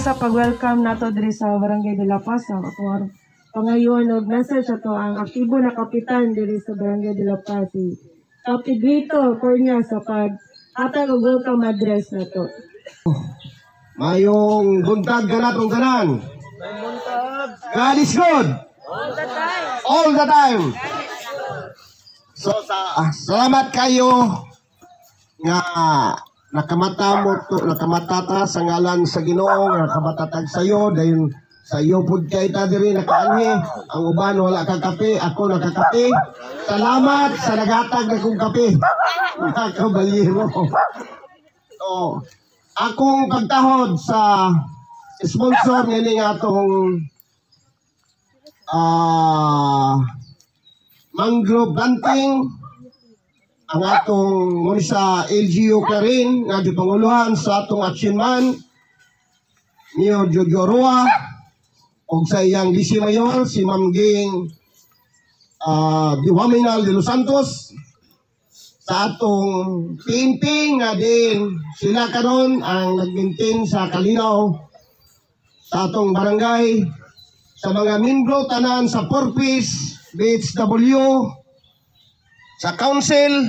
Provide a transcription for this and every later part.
Sa pag-welcome nato diri sa Barangay de la Paz, ako pangayon og message ato ang aktibo na kapitan diri sa Barangay de la Paz, si Captain Vito Cornia, sa pag-atag og welcome address nato. Mayong buntag ka natong tanan. God is good. All the time. So, salamat kayo nga nakamatata sa ngalan sa Ginoo, nakamatatag sa iyo dahil sa iyo pud kay ta diri nakaanhi. Ang uban wala ka kape, ako nakakape. Salamat sa nagatag na kong kape. Nakabaliro. So, akong pagtahod sa sponsor nini nga atong mangrove planting, ang atong muna sa LGU Karin, nga di panguluhan sa atong action man, Mayor Jojo Roa, o sa iyang DC Mayor, si Ma'am Ging Diwaminal de los Santos, sa atong PNP, nga din sila karon ang nag-maintain sa Kalinaw, sa atong barangay, sa mga membro tanan sa Porpis, BHW, sa council,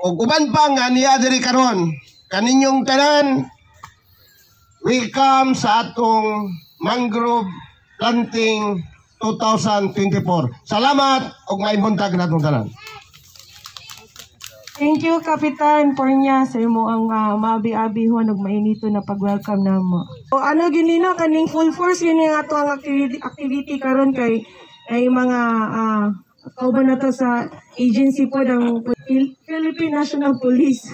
o uban pa nga niya diri karon, kaninyong tanan, welcome sa atong mangrove planting 2024. Salamat og may buntag natong tanan. Thank you, Kapitan Cornia, sa imo ang maabi-abihon ug mainito na pag-welcome namo. O ano ginino kaning full force gini nga ato ang activity karon kay ay mga kauban na to sa agency po ng Philippine National Police.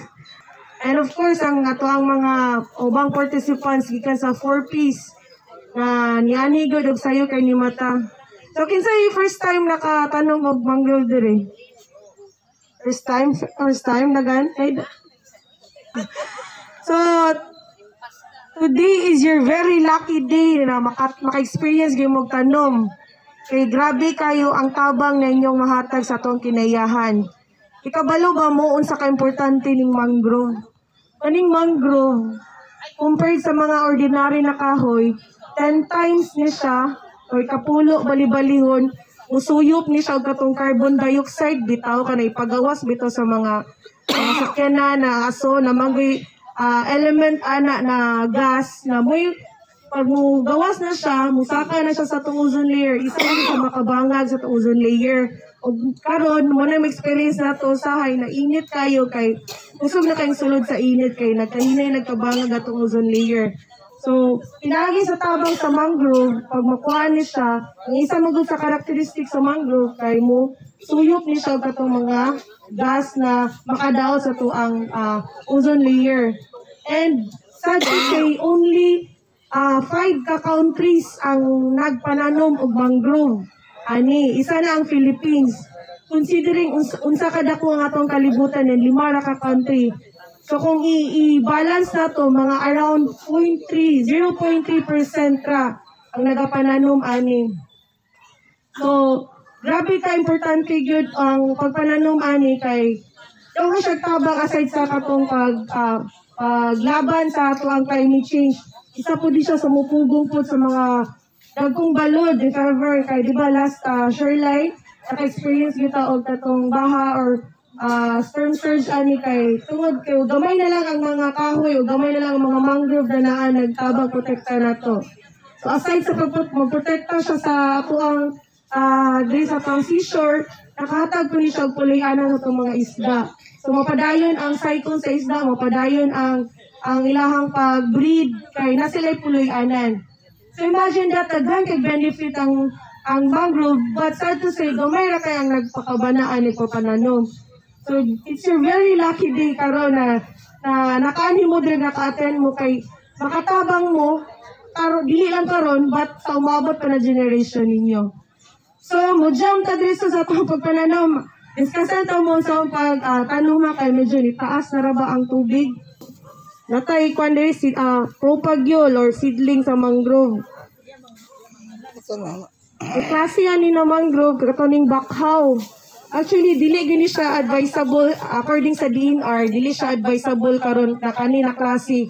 And of course, ang ato ang mga ubang participants gikan sa 4Ps na nianigod og sayo kay ni mata. So kinsay first time nakatanong og mangrove diri? First time nagan. So today is your very lucky day na maka-experience gyud mo tanom. Kay grabe kayo ang tabang na inyong mahatag sa atong kinayahan. Ikabalo ba mo unsa ka importante ning mangrove? Kaning mangrove, compared sa mga ordinary na kahoy, 10 times ni siya, o kapulo bali-balihon, musuyop ni siya og katong carbon dioxide, bitaw ka na ipagawas bitaw sa mga sakyanan na aso na mga element ana na gas na may pag mo gawas na siya, musaka na siya sa itong ozone layer, isa na siya makabangag sa itong ozone layer. O karon mo na experience na ito, sahay, na init kayo, kay usog na kayong sulod sa init, kay nagkahinay nagkabangag atong ozone layer. So, pinagi sa tabang sa mangrove, pag makuha ni siya, ang isa magod sa karakteristik sa mangrove, kay mo suyop ni siya katong mga gas na makadaot sa ito ang ozone layer. And sad to say, only 5 ka-countries ang nagpananom og mangrove. Ani, isa na ang Philippines. Considering unsa kadako ang atong kalibutan ng 5 ra ka country. So kung i-balance na to, mga around 0.3% ra ang nagapananom ani. So, grabe ka importante gyud ang pagpananom ani kay yung siya tabang aside sa katong paglaban sa ato ang climate change. Isa po di siya sumupugong po sa mga dagkong balod, if ever, kay di ba last shoreline, naka-experience kita og katong baha or storm surge ani kay tungod kay gamay na lang ang mga kahoy o gamay na lang ang mga mangrove na naan nagtabang protekta na to. So aside sa magprotekta siya sa ato ang diri sa pang seashore, nakahatag po ni siya og puloy-anan sa itong mga isda. So mapadayon ang cycle sa isda, mapadayon ang ilahang pag-breed kay na sila'y puloy-anan. So imagine that daghan kay benefit ang mangrove, but sad to say, gamay ra kay ang nagpakabanaan ni pananom. So it's your very lucky day karon na nakaani mo din, naka-attend mo kay makatabang mo, dili lang karon, but sa umabot pa na generation ninyo. So mo-jump ta diri sa atong pagpananom. Discussion ta mo sa pagtanong kay medyo ni taas na ra ba ang tubig. natay kwan diri si propagyol or seedling sa mangrove. Klase ani na mangrove katuning bakhaw. Actually dili gini siya advisable according sa DNR, dili siya advisable karon na kanina klase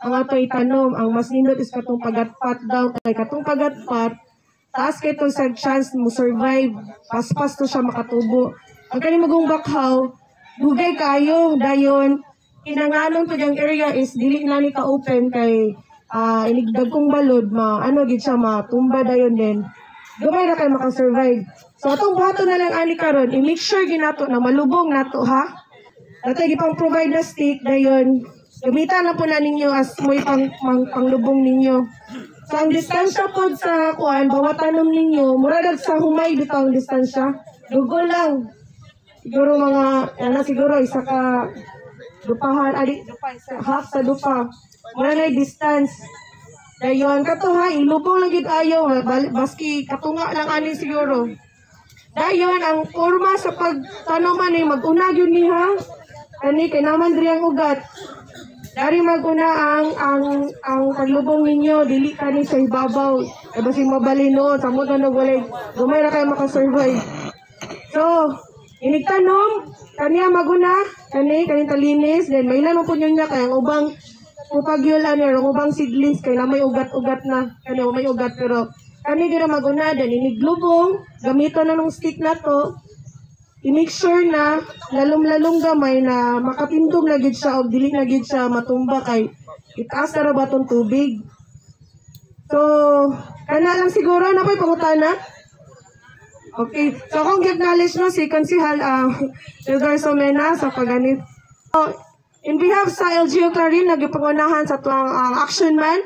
ang ato itanom. Ang mas nindot is katong pagatpat daw kay katong pagatpat taas kay to sa chance mo survive, paspas to siya makatubo. Ang kani magong bakhaw dugay kayo dayon kinanganon to yung area is dili na ni ka open kay inigdag kong balod ano gid siya matumba dayon din. Gamay na kayo makasurvive. So atong buhaton na lang ani karon, i-make sure ginato na malubong nato ha. Natay gipang provide na stick dayon. Gamitan na po na ninyo as mo'y panglubong ninyo. So ang distansya po sa kuan bawat tanom ninyo, murag sa humay bitaw ang distansya. Dugol lang. Siguro siguro isa ka dupahan, half sa dupa. Mura na distance. Dayon, kato ha, ilubong lang gid ayaw, baski katunga lang ani siguro. Dayon, ang forma sa pagtanoman ay mag-una yun ni ha. Kani, kay naman diri ang ugat. Dari mag-una ang paglubong ninyo, dili kani sa ibabaw. Ay basi mabalino, samot na walay, gumay na kayo makasurvive. So, inigtanom, kaniya maguna, kani talinis, then may ilan mo po niya kaya ang ubang pupagyulan ang ubang seedlings kaya may ugat-ugat na, kani may ugat pero kani gira maguna, then iniglubong, gamito na ng stick na to, i-make sure na lalong-lalong gamay na makapindog na gid siya o dili na gid siya matumba kay itaas na rabatong tubig. So, kana lang siguro na ko'y pangutana. Okay, so kung acknowledge mo si Konsihal Edgar Somena sa pagganit. In behalf sa LGU Clarin, nagipangunahan sa tuwang action man,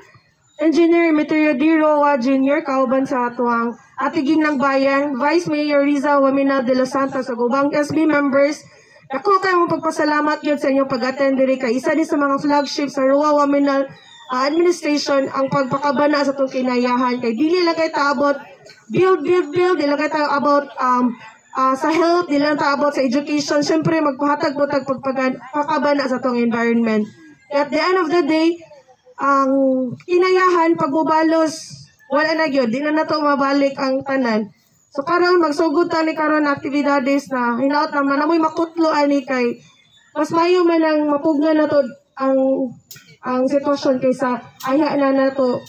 Engineer Meteorio D. Roa Jr., kauban sa tuwang Atiging ng Bayan, Vice Mayor Riza Wamina de los Santos, sa ubang SB members. Ako kayo mong pagpasalamat yun sa inyong pag-attend diri kay isa din sa mga flagship sa Roa Wamina administration ang pagpakabana sa itong kinayahan. Kay dili lang kayo taabot build, dili lang kayo about sa health, dili lang tayo about sa education. Siyempre, magpahatag-butag pagpakabana sa itong environment. At the end of the day, ang kinayahan, pagbubalos, wala na yun. Di na nato mabalik ang tanan. So karon magsugod ta ni karon aktibidades na hinaot naman na mo'y makutlo ani kay mas mayo man ang mapugna na to ang sitwasyon kaysa aya na nato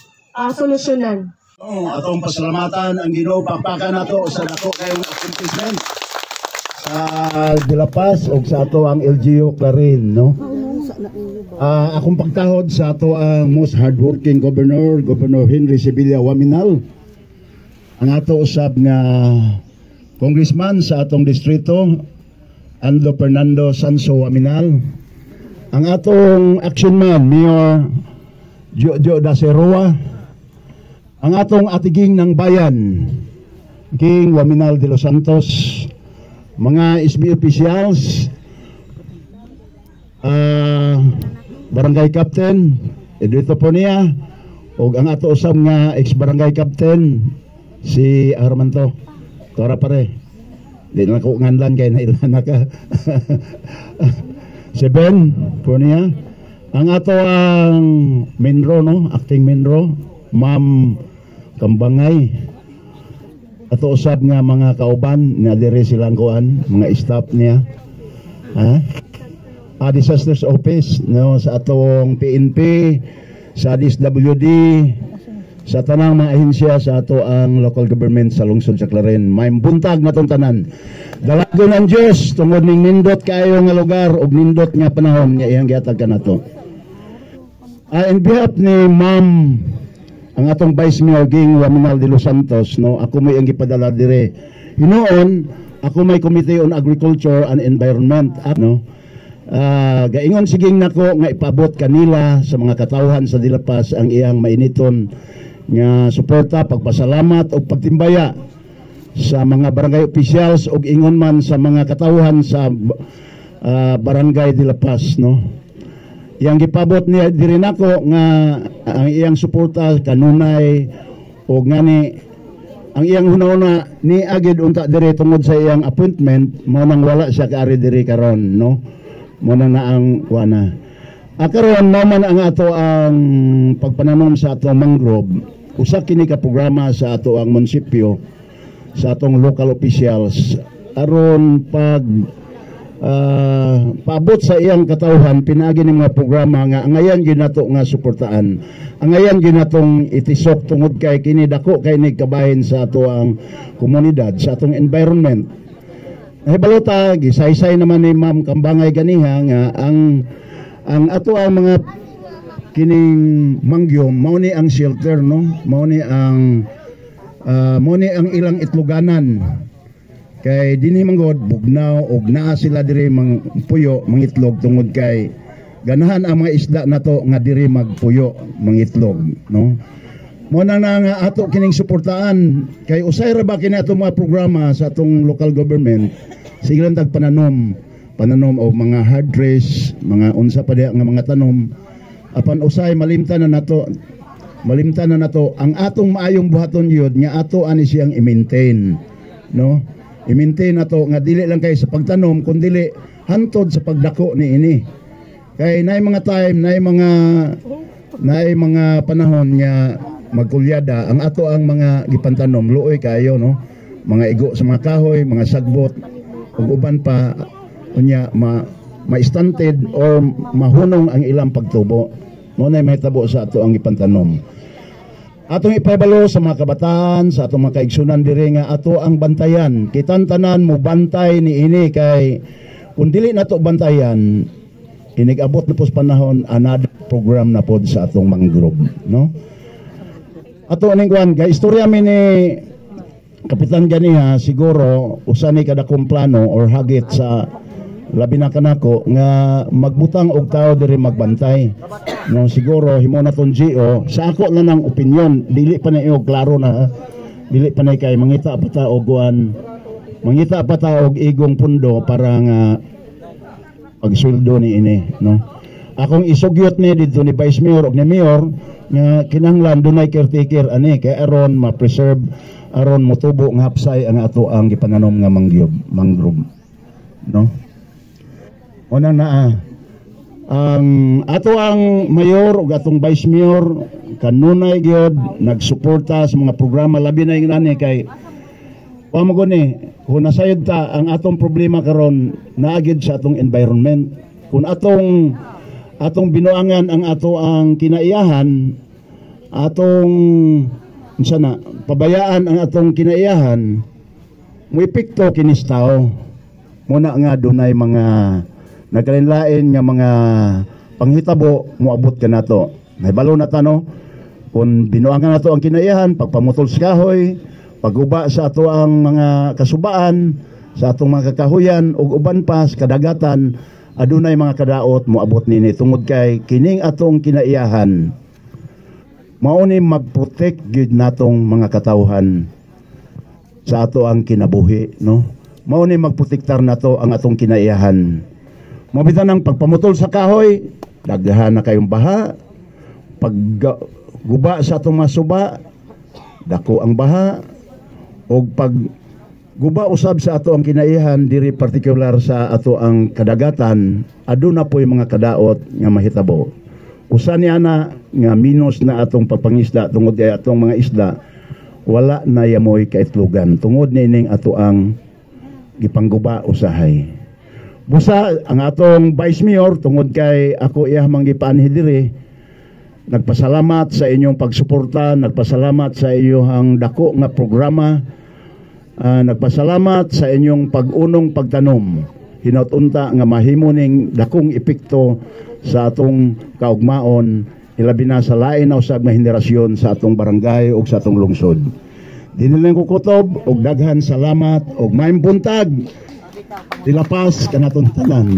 solusyonan. Atong pasalamatan ang Ginoo pakpakan nato sa dako kayong accomplishment sa Dilapas o sa ato ang LGU Clarin, no? Akong pagtahod sa ato ang most hardworking Governor Henry Sibilia Waminal, ang ato usab nga congressman sa atong distrito Ando Fernando Sanso Waminal, ang atong action man Mayor Jojo Daceroa, ang atong atiging ng bayan King Waminal de los Santos, mga SB officials, barangay captain Edrito Ponia, o ang ato usab nga ex-barangay captain si Armanto Tora pare, di na ko nganlan kay nailan na ka. Si Ben Ponia, ang ato ang Minro, no? Acting Minro Ma'am Kambangay, ato usab nga mga kauban na dire silang kuan, mga staff niya, Disasters Office, no, sa atong PNP, sa DSWD, sa tanang mga ahensya sa ato ang local government sa lungsod sa Clarin. May buntag na itong tanan. Dalagon ang Diyos, tungod ning nindot kayo nga lugar o nindot nga panahon nga iyang gihatag ka na to. In behalf ni Ma'am, ang atong Vice Mayor Ging Waminal de los Santos, no, ako may ang gipadala dire. Hinoon, ako may Committee on Agriculture and Environment, no. Gaingon siging nako nga ipabot kanila sa mga katawhan sa Dilapas ang iyang mainiton nga suporta, pagpasalamat o pagtimbaya sa mga barangay officials o ingon man sa mga katawhan sa barangay Dilapas, no. Yang gipabot niya diri nako nga ang iyang suporta kanunay o ngani ang iyang hunahuna ni agid unta diri tungod sa iyang appointment mo nang wala siya kaari diri karon, no. Muna na ang kuana. Karon naman ang ato ang pagpananom sa atong mangrove, usa kini ka programa sa ato ang munisipyo, sa atong local officials aron pag paabot sa iyang katawhan pinaagi ng mga programa nga angayan gyud nato nga suportaan, angayan gyud natong itisok tungod kay kini dako kay ni kabahin sa ato ang komunidad, sa atong environment. Nahibalota gisaysay naman ni Ma'am Kambangay ganiha nga ang ato ang mga kining mangyom mao ni ang shelter, no, mao ni ang ilang itloganan kay dinhi manggod bugnaw og naa sila diri puyo mangitlog tungod kay ganahan ang mga isda nato nga diri magpuyo mangitlog, no. Mo na nga ato kining suportaan kay usay ra ba kini ato mga programa sa atong local government sige lang tag pananom o mga hard race, mga unsa pa diha nga mga tanom apan usay malimtan na nato ang atong maayong buhaton yun nga ato ani siyang i-maintain, no, i-maintain nato nga dili lang kay sa pagtanom kundi dili hantod sa pagdako ni ini kay naay mga time naay mga panahon nga magkulyada ang ato ang mga gipantanom luoy kayo, no, mga igo sa mga kahoy, mga sagbot ug uban pa unya ma-stunted or mahunong ang ilang pagtubo. Mo na mahitabo sa ato ang ipantanom. Atong ipabalo sa mga kabataan, sa atong mga kaigsunan diri nga ato ang bantayan. Kitan tanan mo bantay ni ini kay kung dili nato bantayan inigabot na po sa panahon another program na pod sa atong mangrove, no. Ato ning kuan kay istorya mi ni Kapitan ganiha siguro usa ni kada kong plano or hagit sa labi na kanako nga magbutang og tao diri magbantay, no, siguro himo na ton GO sa ako na ng opinion dili pa na iyo klaro na dili pa na kay mangita pa ta og kuan mangita pa ta og igong pundo para nga pagsuldo ni ini, no. Akong isugyot ni dito ni Vice Mayor og ni Mayor nga kinahanglan dunay caretaker ani kay aron ma-preserve aron motubo nga hapsay ang ato ang gipananom nga mangrove, no. Una na ang ato ang mayor ug atong vice mayor kanunay gyud nagsuporta sa mga programa labi na ingani kay pamgo ni kung nasayod ta ang atong problema karon naagid sa atong environment, kung atong binuangan ang ato ang kinaiyahan atong sana pabayaan ang atong kinaiyahan mo epekto kinis tao muna nga dunay mga nagkalinlain nga mga panghitabo moabot ka nato. Nahibalo na tano kung binuangan nato ang kinaiyahan pagpamutol sa kahoy, paguba sa ato ang mga kasubaan, sa atong mga kakahuyan ug uban pa sa kadagatan adunay mga kadaot moabot nini tungod kay kining atong kinaiyahan mao ni mag-protect gid natong mga katawhan sa ato ang kinabuhi, no. Mao ni magprotektar nato ang atong kinaiyahan. Mabitan ang pagpamutol sa kahoy, daghan na kayong baha, pagguba sa atong masuba, dako ang baha, o pagguba usab sa ato ang kinaiyahan, diri partikular sa ato ang kadagatan, aduna po yung mga kadaot nga mahitabo. Usa niya na nga minus na atong pagpangisda tungod ay atong mga isda, wala na yamoy kaitlugan. Tungod nining ato ang gipangguba usahay. Busa ang atong Vice Mayor tungod kay ako iya manggipaanhi diri. Nagpasalamat sa inyong pagsuporta, nagpasalamat sa inyong dako nga programa, nagpasalamat sa inyong pag-unong pagtanom. Hinaut-unta nga mahimo ning dakong epekto sa atong kaugmaon, ilabi na sa lain na usab nga henerasyon sa atong barangay ug sa atong lungsod. Dinilang ko kutob og daghan salamat og maayong buntag. Dilapas kanaton tanan.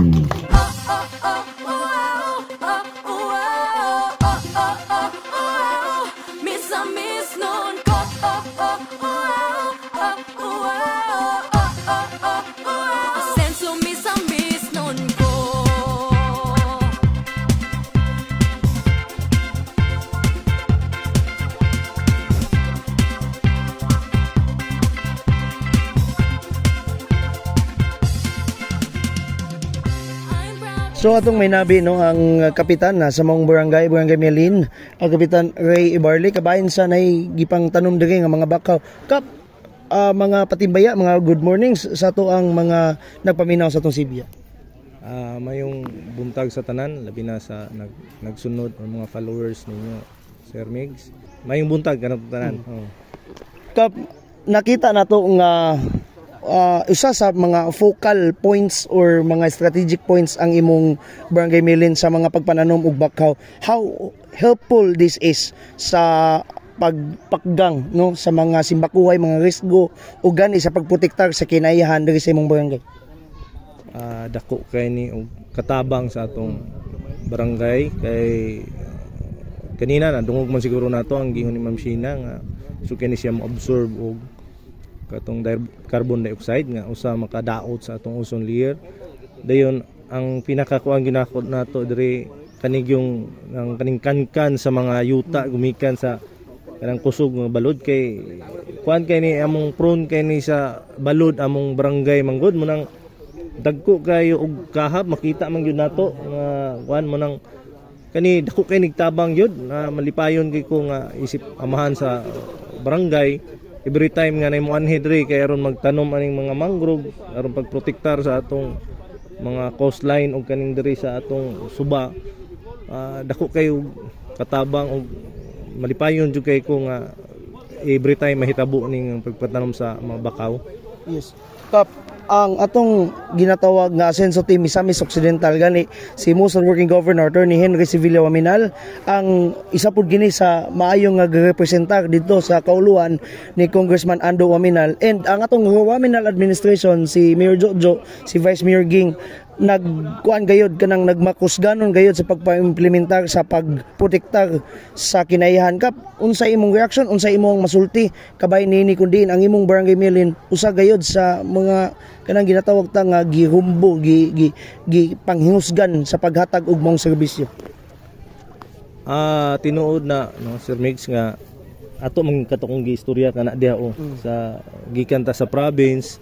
So atong may nabi no ang kapitan na sa mong barangay Melin, ang kapitan Ray Ibarli kabahin sa nay gipang tanom diri nga mga bakaw. Kap mga patimbaya, mga good mornings sa to ang mga nagpaminaw sa tong Sibya. Mayong buntag sa tanan labi na sa nagsunod ang mga followers ninyo Sir Migs. Mayong buntag kanang tanan. Kap nakita nato nga isa sa mga focal points or mga strategic points ang imong Barangay Melin sa mga pagpananom og bakaw. How helpful this is sa pagpakgang no sa mga simbakuhay, mga risgo o gani sa pagprotektar sa kinaiyahan diri sa imong barangay. Dako kay ni og katabang sa atong barangay kay kanina na dungog man siguro nato ang gihon ni Ma'am Sheena nga so kini siya mo-absorb og katong carbon dioxide nga usa makadaot sa atong ozone layer. Dayon ang pinakakuang ginakot nato diri kanig yung ang kaning kankan sa mga yuta gumikan sa kanang kusog nga balod kay kuan kay ni among prone kay ni sa balod among barangay manggod mo nang dagko kayo og kahap makita man gyud nato nga kuan mo nang kani dako kay nigtabang gyud na malipayon kay ko nga isip amahan sa barangay every time nga nay mo anhi diri kay aron magtanom aning mga mangrove aron pagprotektar sa atong mga coastline og kaning diri sa atong suba. Dako kayo katabang og malipayon jud kay ko nga every time mahitabo ning pagpatanom sa mga bakaw. Yes. Kap ang atong ginatawag nga Asenso Team Misamis Occidental gani si Musal Working Governor Attorney Henry Sevilla Waminal ang isa pud gini sa maayong nga representar dito sa kauluan ni Congressman Ando Waminal and ang atong Waminal administration si Mayor Jojo, si Vice Mayor Ging nagkuan gayod kanang nagmakusganon gayod sa pagpa-implementar sa pagprotektar sa kinaiyahan. Kap unsa imong reaction, unsa imong masulti kabay nini kundi ang imong Barangay Melin usa gayod sa mga kanang ginatawag ta nga gihumbo gi panghingusgan sa paghatag og mong serbisyo. Tinuod na no Sir Migs nga ato man katukong giistorya kana diha sa gikan ta sa province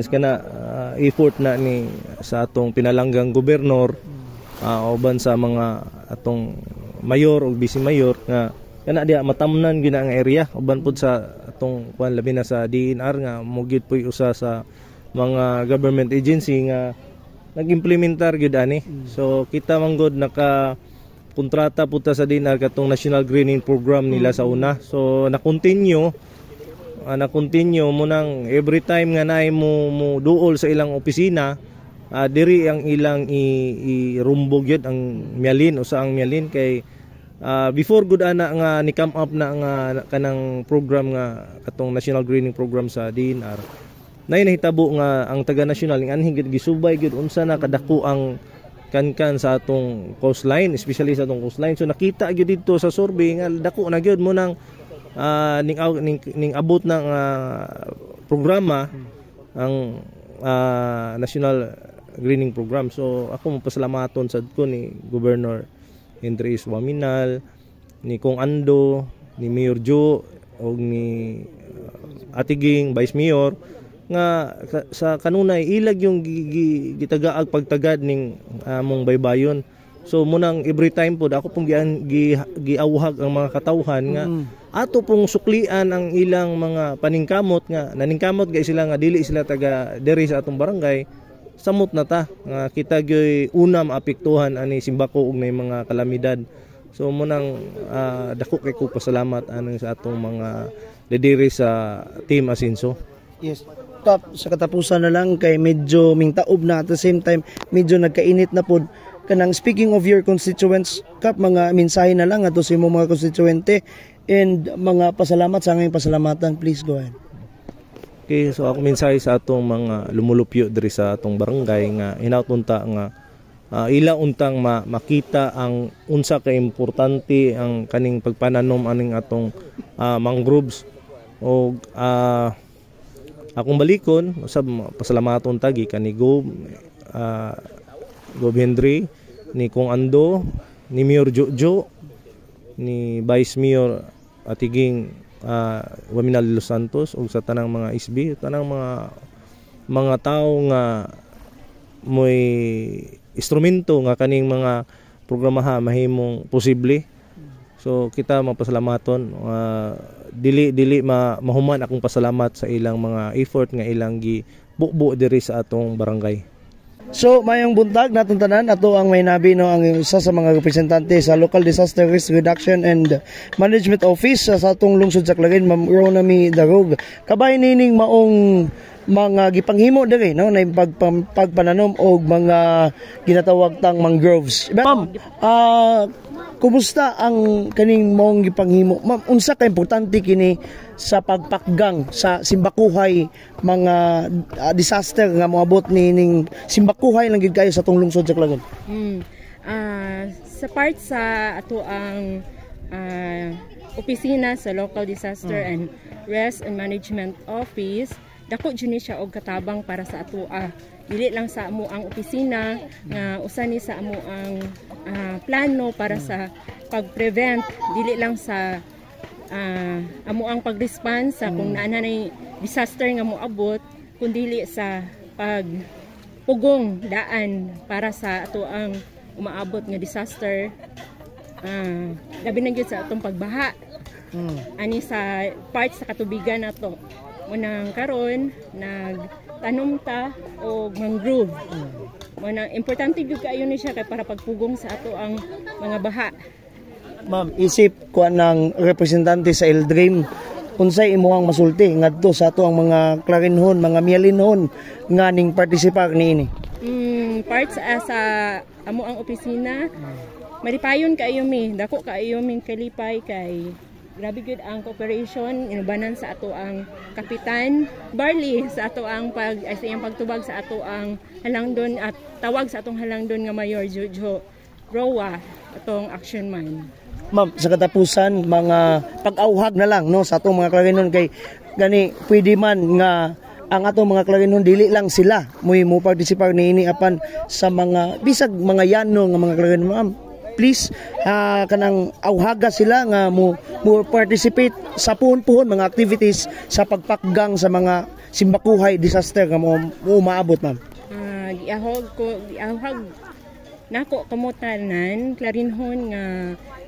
kana effort na ni sa atong pinalanggang gobernador uban sa mga atong mayor o vice mayor nga kana diha matamnan gina ang area uban pud sa atong kuan labi na sa DNR nga mugid puy usa sa mga government agency nga nag-implementar gyud ani. So kita manggod naka kontrata pud ta sa DNR katong National Greening Program nila sa una. So na-continue mo nang every time nga naay mo duol sa ilang opisina diri ang ilang irumbog yun ang Melin o sa ang Melin kay before good ana nga ni come up na nga kanang program nga katong National Greening Program sa DNR nay nahitabo nga ang taga national ning anhing gisubay gyud unsa na kadako ang kankan sa atong coastline, especially sa atong coastline. So nakita gyud dito sa survey nga dako na gyud mo nang ning abot ng programa ang National Greening Program. So ako mapasalamaton sad ko ni Governor Henry Waminal, ni Kong Ando, ni Mayor Jo og ni Atiging Vice Mayor nga sa kanunay ilag yung gitagaag pagtagad ning among baybayon. So munang every time po ako pong giawhag ang mga katawhan nga ato pong suklian ang ilang mga paningkamot nga naningkamot gay sila nga dili sila taga diri sa atong barangay samot na ta nga kita gyoy una maapektuhan ani simbako og may mga kalamidad. So munang dako kay ko pasalamat aning sa atong mga diri sa Team Asenso. Yes. Top sa katapusan na lang kay medyo mingtaob na at the same time medyo nagkainit na pod kanang speaking of your constituents kap mga mensahe na lang ato sa imong mga konstituente and mga pasalamat sa aming pasalamatan, please go ahead. Okay, so ako mensahe sa atong mga lumulupyo diri sa atong barangay nga hinautunta nga ila untang makita ang unsa ka importante ang kaning pagpananom aning atong mangroves o akong balikon usab pasalamaton tagi kani Gob Henry, ni Kong Ando, ni Mayor Jojo, ni Vice Mayor Atiging Waminal Los Santos ug sa tanang mga SB, tanang mga tao nga mo'y instrumento nga kaning mga programaha mahimong posible. So kita mapasalamaton, dili mahuman akong pasalamat sa ilang mga effort nga ilang gibukbo diri sa atong barangay. So, mayong buntag natong tanan ato ang may nabi no ang isa sa mga representante sa Local Disaster Risk Reduction and Management Office sa atong lungsod sa Clarin, Ma'am Ronami Darug. Kabay nining maong mga gipanghimo diri no na pagpananom og mga ginatawag tang mangroves. Ma'am, kumusta ang kaning maong gipanghimo? Ma'am, unsa ka importante kini sa pagpakgang sa simbakuhay mga disaster nga moabot ning simbakuhay lang gid kayo sa tong lungsod sa Clarin? Sa part sa ato ang opisina sa Local Disaster and Risk and Management Office, dako jud ni siya og katabang para sa atoa. Dili lang sa amo ang opisina nga usa ni sa amo ang plano para sa pag-prevent, dili lang sa amo ang pag-respond sa kung naana nay disaster nga moabot, kundi sa pagpugong daan para sa ato ang umaabot nga disaster. Labi na gyud sa atong pagbaha. Ani sa part sa katubigan nato. Munang karon nagtanom ta og mangrove. Munang importante gyud kaayo ni siya kay para pagpugong sa ato ang mga baha. Ma'am, isip ko ng representante sa Eldream, unsay imuhang masulti ngadto sa ato ang mga Clarinhon, mga Mialinhon nga ning partisipar niini? Part sa amo ang opisina, maripayon kaayo mi, dako kaayo ming kalipay kay grabe gud ang cooperation inubanan sa ato ang kapitan Barley sa ato ang pagtubag sa ato ang halangdon at tawag sa atong halangdon nga Mayor Jojo Roa atong action man. Ma'am, sa katapusan mga pag-auhag na lang no sa atong mga Clarinhon kay gani pwede man nga ang atong mga Clarinhon dili lang sila mo participate niini apan sa mga bisag mga yano nga mga Clarinhon. Ma'am, please kanang auhaga sila nga mo participate sa puhon-puhon mga activities sa pagpakgang sa mga simbakuhay disaster nga mo umaabot, ma'am. Giahog nako kamo tanan Clarinhon nga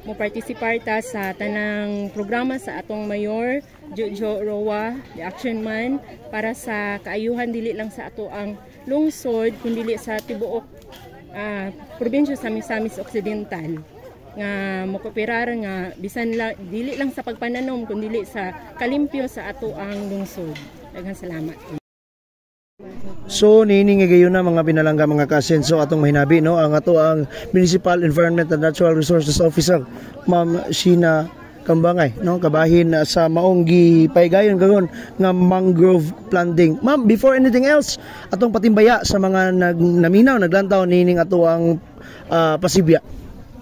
mo partisipar sa tanang programa sa atong Mayor Jojo Roa, the Action Man, para sa kaayuhan dili lang sa ato ang lungsod kundi dili sa tibuok probinsya sa Misamis Occidental nga mokooperar nga bisan dili lang sa pagpananom kundi dili sa kalimpyo sa ato ang lungsod. Daghang salamat. So nining gayon na mga binalangga mga kasenso atong mahinabi no ang ato ang Municipal Environment and Natural Resources Officer Ma'am Sheena Kambangay no kabahin sa maong gipaygayon karon nga mangrove planting. Ma'am, before anything else atong patimbaya sa mga naminaw naglantaw nining ato ang pasibya.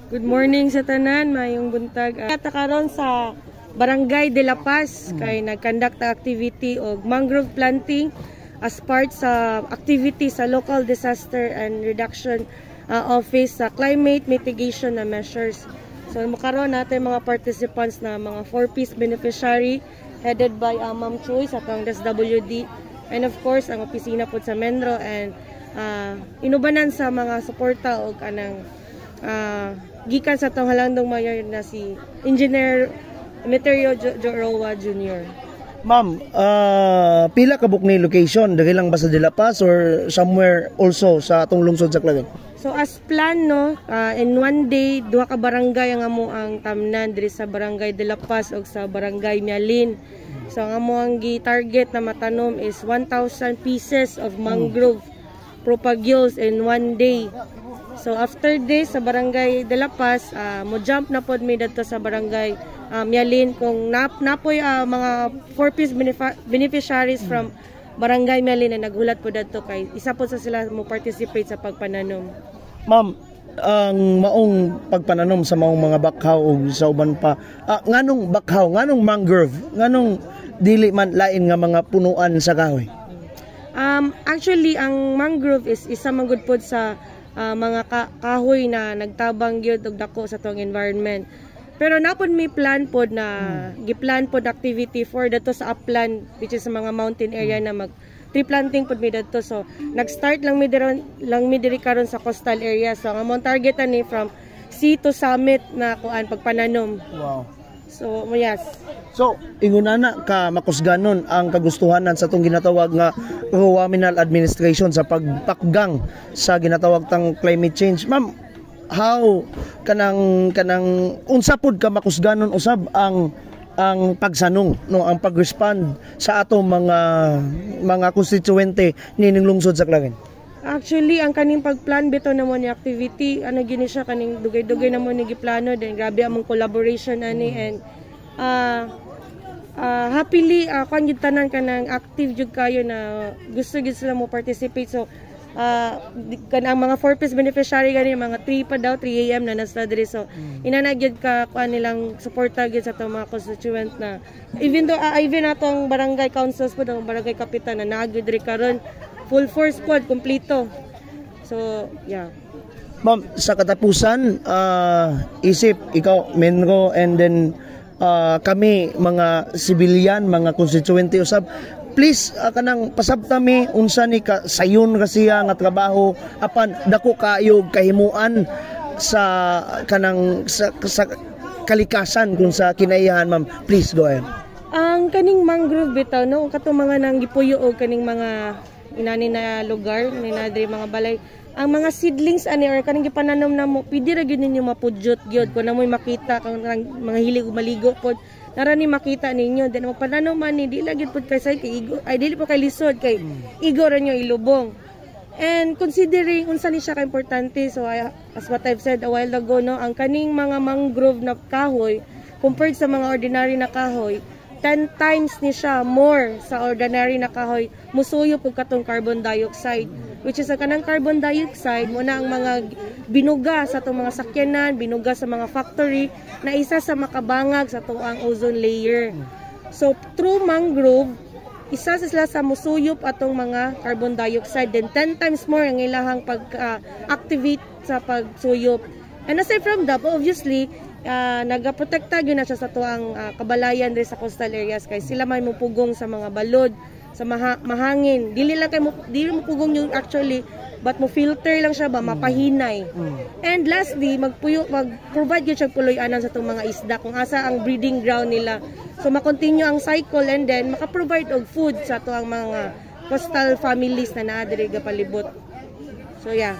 Good morning sa tanan, mayong buntag. Ata karon sa Barangay de la Paz kay nag-conduct activity og mangrove planting as part sa activity sa Local Disaster and Reduction Office sa climate mitigation na measures. So makaroon natin mga participants na mga 4-piece beneficiary headed by Ma'am Choi sa atong SWD and of course ang opisina po sa Menro and inubanan sa mga suporta o kanang gikan sa atong halandong mayor na si Engineer Meterio Jorowa Jr. Ma'am, pila ka bukni location? Dili lang ba sa De La Paz or somewhere also sa atong lungsod sa Clarin? So as plan no, in one day duha ka barangay ang amo ang tamnan diri sa Barangay De La Paz ug sa Barangay Mialin. So ang amo ang gi-target na matanom is 1,000 pieces of mangrove propagules in one day. So after this sa Barangay De La Paz, mo jump na pod mi dadto sa Barangay Mialin kung napoy mga 4-piece beneficiaries from Barangay Mialin na nagulat po dito kay isa po sa sila mo participate sa pagpananom. Ma'am, ang maong pagpananom sa maong mga bakhaw o sa uban pa, nganong bakhaw, nganong mangrove, nganong dili man lain nga mga punuan sa kahoy? Actually, ang mangrove is isa man gud pod sa mga kahoy na nagtabang gyud og dako sa tong environment. Pero napod may plan pod na giplan pod activity for dato sa upland which is sa mga mountain area na tree planting pud mi didto. So nag-start lang mi diri karon sa coastal area. So ang among target ani from sea to summit na kuan pagpananom. Wow. So yes. So, ingunana ka makusganon ang kagustuhanan sa itong ginatawag nga Provincial Administration sa pagpakgang sa ginatawag tang climate change. Ma'am, how kanang unsa pud ka makusganon usab ang pagsanong no, ang pag-respond sa atong mga konstituente nining lungsod sa Claren? Actually, ang kaning pagplan bito na mo ni activity, ano gini siya kaning dugay-dugay na mo ni giplano, then grabe among collaboration ani, and happily kung gid tanan kanang active jud kayo na gusto gid sila mo participate. So kanang mga 4-piece beneficiary gani mga 3 pa daw 3 AM na nasa diri. So inana gyud ka kuan nilang suporta gyud sa atong mga constituent na even though even atong barangay councils po daw barangay kapitan na naagyo diri karon full force squad kompleto. So yeah. Ma'am, sa katapusan, isip ikaw Menro and then kami mga sibilyan, mga konstituente usab, please kanang pasabta mi unsa ni ka sayon kasiya nga trabaho apan dako kayo kahimuan sa kanang sa kalikasan kung sa kinaiyahan. Ma'am, please go ahead. Ang kaning mangrove bitaw no katong mga nang gipuyo og kaning mga inani na lugar ni nadri mga balay, ang mga seedlings ani or kaning gipananom namo pwede ra gyud ninyo mapudyot gyud kun namoy makita kang mga hilig maligo pod nara ni makita ninyo then magpananom man ni di lagi pod kay say kay igo ay dili po kay lisod kay igo ra nyo ilubong. And considering unsa ni siya ka importante, so as what I've said a while ago no, ang kaning mga mangrove na kahoy compared sa mga ordinary na kahoy 10 times ni siya more sa ordinary na kahoy musuyo pug katong carbon dioxide, which is ang kanang carbon dioxide mo na ang mga binuga sa atong mga sakyanan, binuga sa mga factory na isa sa makabangag sa tuang ozone layer. So through mangrove isa sila sa musuyop atong mga carbon dioxide, then 10 times more ang ilahang pag-activate sa pagsuyop. And aside from that, obviously nagaprotekta gyud na siya sa tuang kabalayan diri sa coastal areas kay sila may mupugong sa mga balod sa mahangin. Dili lang kay dili mo pugong yung actually but mo filter lang siya ba mapahinay. And lastly, mag-provide gyud siya puloy-anan sa tong mga isda kung asa ang breeding ground nila. So ma-continue ang cycle and then maka-provide og food sa tuang mga coastal families na naa diri gapalibot. So yeah.